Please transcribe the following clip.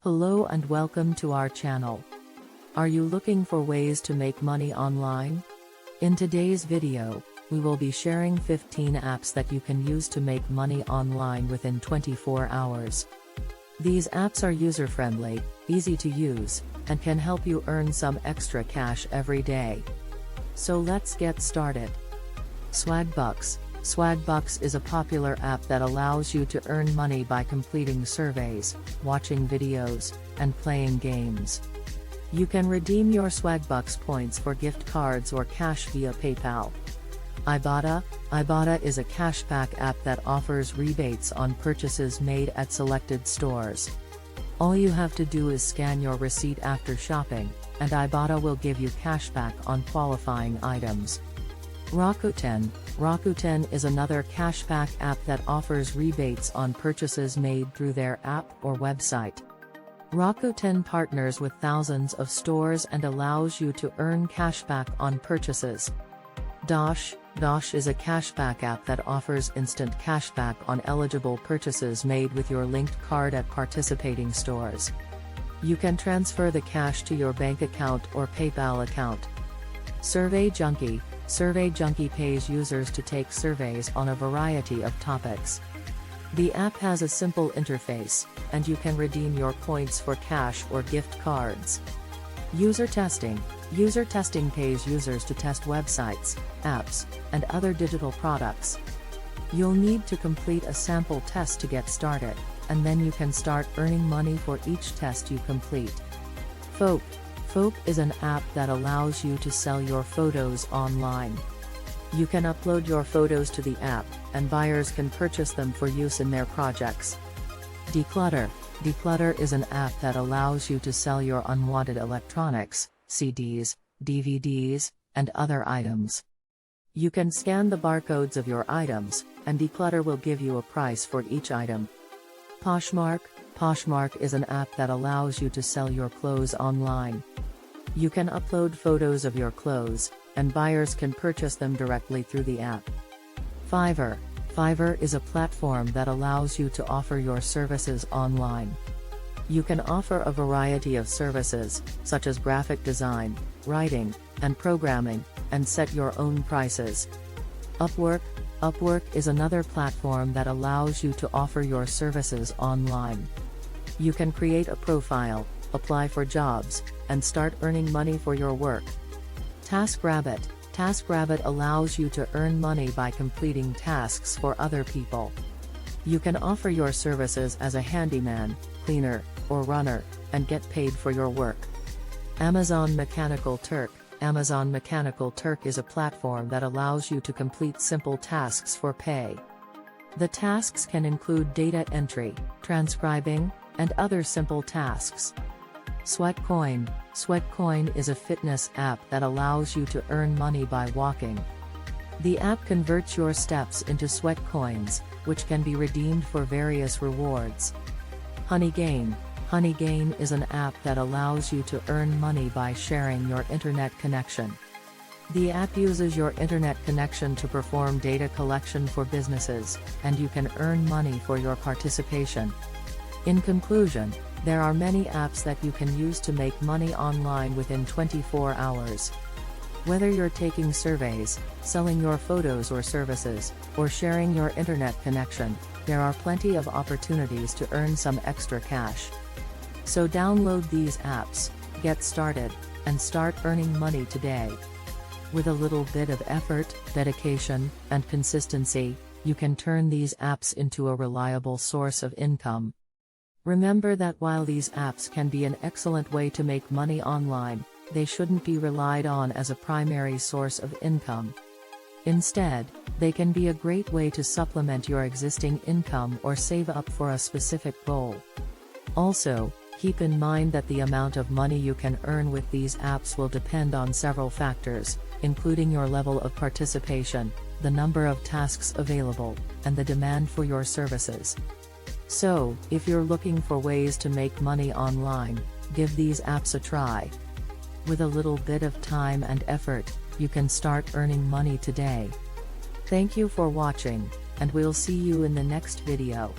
Hello and welcome to our channel. Are you looking for ways to make money online? In today's video, we will be sharing 15 apps that you can use to make money online within 24 hours. These apps are user-friendly, easy to use, and can help you earn some extra cash every day. So let's get started. Swagbucks. Swagbucks is a popular app that allows you to earn money by completing surveys, watching videos, and playing games. You can redeem your Swagbucks points for gift cards or cash via PayPal. Ibotta. Ibotta is a cashback app that offers rebates on purchases made at selected stores. All you have to do is scan your receipt after shopping, and Ibotta will give you cashback on qualifying items. Rakuten. Rakuten is another cashback app that offers rebates on purchases made through their app or website. Rakuten partners with thousands of stores and allows you to earn cashback on purchases. Dosh. Dosh is a cashback app that offers instant cashback on eligible purchases made with your linked card at participating stores. You can transfer the cash to your bank account or PayPal account. Survey Junkie. Survey Junkie pays users to take surveys on a variety of topics. The app has a simple interface, and you can redeem your points for cash or gift cards. User Testing. User Testing pays users to test websites, apps, and other digital products. You'll need to complete a sample test to get started, and then you can start earning money for each test you complete. Folk. Folk is an app that allows you to sell your photos online. You can upload your photos to the app, and buyers can purchase them for use in their projects. Declutter. Declutter is an app that allows you to sell your unwanted electronics, CDs, DVDs, and other items. You can scan the barcodes of your items, and Declutter will give you a price for each item. Poshmark. Poshmark is an app that allows you to sell your clothes online. You can upload photos of your clothes, and buyers can purchase them directly through the app. Fiverr. Fiverr is a platform that allows you to offer your services online. You can offer a variety of services, such as graphic design, writing, and programming, and set your own prices. Upwork. Upwork is another platform that allows you to offer your services online. You can create a profile, apply for jobs, and start earning money for your work. TaskRabbit. TaskRabbit allows you to earn money by completing tasks for other people. You can offer your services as a handyman, cleaner, or runner, and get paid for your work. Amazon Mechanical Turk. Amazon Mechanical Turk is a platform that allows you to complete simple tasks for pay. The tasks can include data entry, transcribing, and other simple tasks. Sweatcoin. Sweatcoin is a fitness app that allows you to earn money by walking. The app converts your steps into sweat coins, which can be redeemed for various rewards. Honeygain. Honeygain is an app that allows you to earn money by sharing your internet connection. The app uses your internet connection to perform data collection for businesses, and you can earn money for your participation. In conclusion, there are many apps that you can use to make money online within 24 hours. Whether you're taking surveys, selling your photos or services, or sharing your internet connection, there are plenty of opportunities to earn some extra cash. So download these apps, get started, and start earning money today. With a little bit of effort, dedication, and consistency, you can turn these apps into a reliable source of income. Remember that while these apps can be an excellent way to make money online, they shouldn't be relied on as a primary source of income. Instead, they can be a great way to supplement your existing income or save up for a specific goal. Also, keep in mind that the amount of money you can earn with these apps will depend on several factors, including your level of participation, the number of tasks available, and the demand for your services. So, if you're looking for ways to make money online, give these apps a try. With a little bit of time and effort, you can start earning money today. Thank you for watching, and we'll see you in the next video.